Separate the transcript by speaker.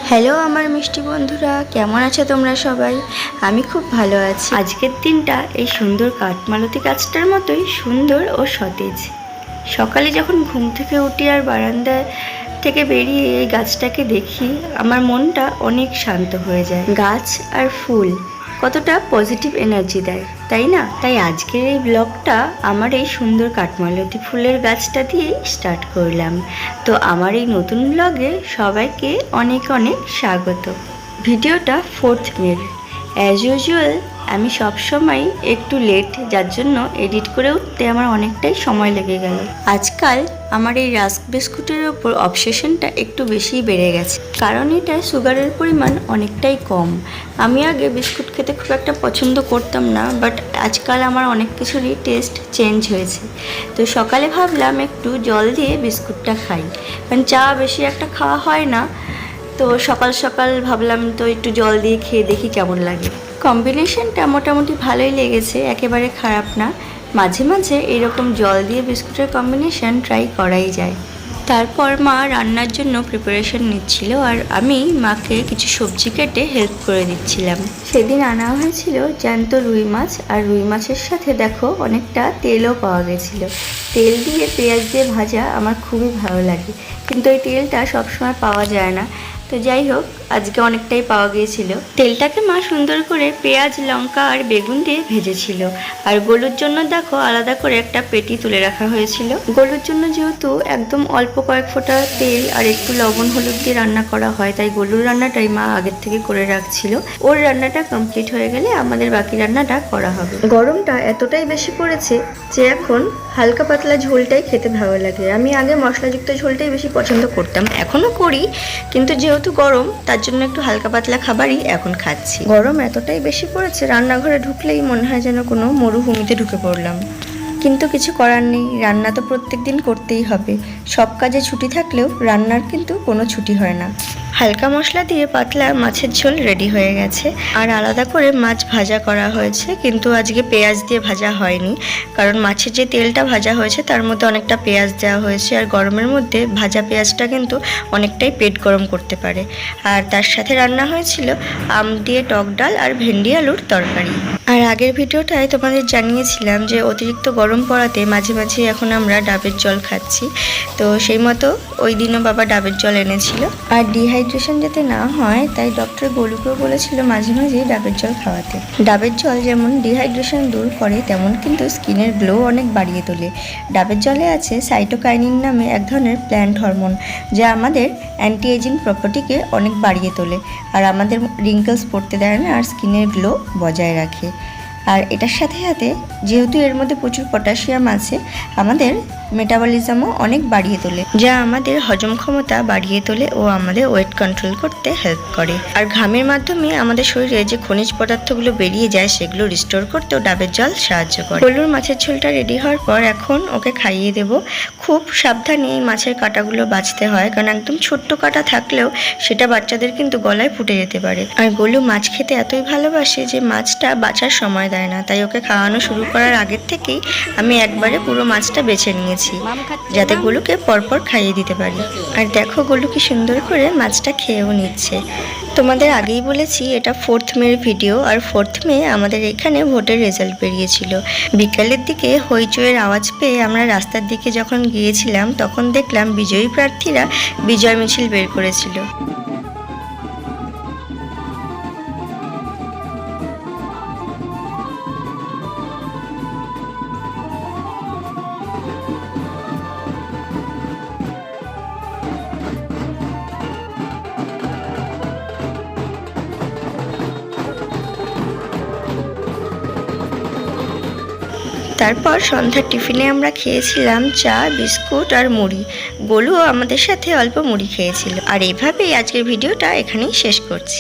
Speaker 1: Hello আমার মিষ্টি বন্ধুরা, কেমন আছো তোমরা সবাই? আমি খুব ভালো আছি। আজকের দিনটা এই সুন্দর কাঠমালতি গাছটার মতোই সুন্দর ও সতেজ। সকালে যখন ঘুম থেকে উঠি আর বারান্দায় থেকে বেরিয়ে এই গাছটাকে দেখি, আমার মনটা অনেক শান্ত হয়ে যায়। গাছ আর ফুল কতটা পজিটিভ এনার্জি দেয়, তাই না? তাই আজকের এই ব্লগটা আমার এই সুন্দর কাঠমালতি ফুলের গাছটা দিয়েই স্টার্ট করলাম। তো আমার এই নতুন ব্লগে সবাইকে অনেক অনেক স্বাগত। ভিডিওটা 4th মের। অ্যাজ ইউজুয়াল আমি সবসময় একটু লেট, যার জন্য এডিট করে উঠতে আমার অনেকটাই সময় লেগে গেল। আজকাল আমার এই রাস্ক বিস্কুটের ওপর অবসেশনটা একটু বেশিই বেড়ে গেছে, কারণ এটা সুগারের পরিমাণ অনেকটাই কম। আমি আগে বিস্কুট খেতে খুব একটা পছন্দ করতাম না, বাট আজকাল আমার অনেক কিছুরই টেস্ট চেঞ্জ হয়েছে। তো সকালে ভাবলাম একটু জল দিয়ে বিস্কুটটা খাই, কারণ চা বেশি একটা খাওয়া হয় না। তো সকাল সকাল ভাবলাম তো একটু জল দিয়ে খেয়ে দেখি কেমন লাগে। কম্বিনেশনটা মোটামুটি ভালোই লেগেছে, একেবারে খারাপ না। মাঝে মাঝে এরকম জল দিয়ে বিস্কুটের কম্বিনেশন ট্রাই করাই যায়। তারপর মা রান্নার জন্য প্রিপারেশন নিচ্ছিল, আর আমি মাকে কিছু সবজি কেটে হেল্প করে দিচ্ছিলাম। সেদিন আনা হয়েছিল জ্যান্ত রুই মাছ, আর রুই মাছের সাথে দেখো অনেকটা তেলও পাওয়া গেছিলো। তেল দিয়ে পেঁয়াজ দিয়ে ভাজা আমার খুবই ভালো লাগে, কিন্তু এই তেলটা সবসময় পাওয়া যায় না। তো যাই হোক, আজকে অনেকটাই পাওয়া গিয়েছিল। তেলটাকে মা সুন্দর করে পেঁয়াজ, লঙ্কা আর বেগুন দিয়ে ভেজেছিল। আর গলুর জন্য দেখো আলাদা করে একটা পেটি তুলে রাখা হয়েছিল। গলুর জন্য যেহেতু একদম অল্প কয়েক ফোঁটা তেল আর একটু লবণ হলুদ দিয়ে রান্না করা হয়, তাই গলুর রান্নাটাই মা আগের থেকে করে রাখছিল। ওর রান্নাটা কমপ্লিট হয়ে গেলে আমাদের বাকি রান্নাটা করা হবে। গরমটা এতটাই বেশি পড়েছে যে এখন হালকা পাতলা ঝোলটাই খেতে ভালো লাগে। আমি আগে মশলাযুক্ত ঝোলটাই বেশি পছন্দ করতাম, এখনও করি, কিন্তু যেহেতু গরম তার জন্য একটু হালকা পাতলা খাবারই এখন খাচ্ছি। গরম এতটাই বেশি পড়েছে, রান্নাঘরে ঢুকলেই মনে হয় যেন কোনো মরুভূমিতে ঢুকে পড়লাম। কিন্তু কিছু করার নেই, রান্না তো প্রত্যেক দিন করতেই হবে। সব কাজে ছুটি থাকলেও রান্নার কিন্তু কোনো ছুটি হয় না। হালকা মশলা দিয়ে পাতলা মাছের ঝোল রেডি হয়ে গেছে, আর আলাদা করে মাছ ভাজা করা হয়েছে, কিন্তু আজকে পেঁয়াজ দিয়ে ভাজা হয়নি, কারণ মাছের যে তেলটা ভাজা হয়েছে তার মধ্যে অনেকটা পেঁয়াজ দেওয়া হয়েছে, আর গরমের মধ্যে ভাজা পেঁয়াজটা কিন্তু অনেকটাই পেট গরম করতে পারে। আর তার সাথে রান্না হয়েছিল আম দিয়ে টক ডাল আর ভেন্ডি আলুর তরকারি। আর আগের ভিডিওটায় তোমাদের জানিয়েছিলাম যে অতিরিক্ত গরম পড়াতে মাঝে মাঝে এখন আমরা ডাবের জল খাচ্ছি। তো সেই মতো ওই দিনও বাবা ডাবের জল এনেছিল। আর ডিহাইড্রেশন যাতে না হয় তাই ডক্টর গলুকেও বলেছিল মাঝে মাঝে ডাবের জল খাওয়াতে। ডাবের জল যেমন ডিহাইড্রেশন দূর করে, তেমন কিন্তু স্কিনের গ্লো অনেক বাড়িয়ে তোলে। ডাবের জলে আছে সাইটোকাইনিন নামে এক ধরনের প্ল্যান্ট হরমোন, যা আমাদের অ্যান্টি এজিং প্রপার্টিকে অনেক বাড়িয়ে তোলে, আর আমাদের রিঙ্কলস পড়তে দেয় না, আর স্কিনের গ্লো বজায় রাখে। আর এটার সাথে সাথে যেহেতু এর মধ্যে প্রচুর পটাশিয়াম আছে, আমাদের মেটাবলিজমও অনেক বাড়িয়ে তোলে, যা আমাদের হজম ক্ষমতা বাড়িয়ে তোলে ও আমাদের ওয়েট কন্ট্রোল করতে হেল্প করে। আর ঘামের মাধ্যমে আমাদের শরীরে যে খনিজ পদার্থগুলো বেরিয়ে যায় সেগুলো রিস্টোর করতেও ডাবের জল সাহায্য করে। গলুর মাছের ঝোলটা রেডি হওয়ার পর এখন ওকে খাইয়ে দেব। খুব সাবধানে এই মাছের কাঁটাগুলো বাছতে হয়, কারণ একদম ছোট্ট কাঁটা থাকলেও সেটা বাচ্চাদের কিন্তু গলায় ফুটে যেতে পারে। আর গলু মাছ খেতে এতই ভালোবাসে যে মাছটা বাছার সময় দেয় না, তাই ওকে খাওয়ানো শুরু করার আগের থেকেই আমি একবারে পুরো মাছটা বেছে নিয়েছি, যাতে গলুকে পরপর খাইয়ে দিতে পারি। আর দেখো গলু কি সুন্দর করে মাছটা খেয়েও নিচ্ছে। তোমাদের আগেই বলেছি এটা 4th মের ভিডিও, আর 4th মে আমাদের এখানে ভোটের রেজাল্ট বেরিয়েছিল। বিকালের দিকে হইচইয়ের আওয়াজ পেয়ে আমরা রাস্তার দিকে যখন গিয়েছিলাম তখন দেখলাম বিজয়ী প্রার্থীরা বিজয় মিছিল বের করেছিল। তারপর সন্ধ্যার টিফিনে আমরা খেয়েছিলাম চা, বিস্কুট আর মুড়ি। গলুও আমাদের সাথে অল্প মুড়ি খেয়েছিল। আর এইভাবেই আজকের ভিডিওটা এখানেই শেষ করছি।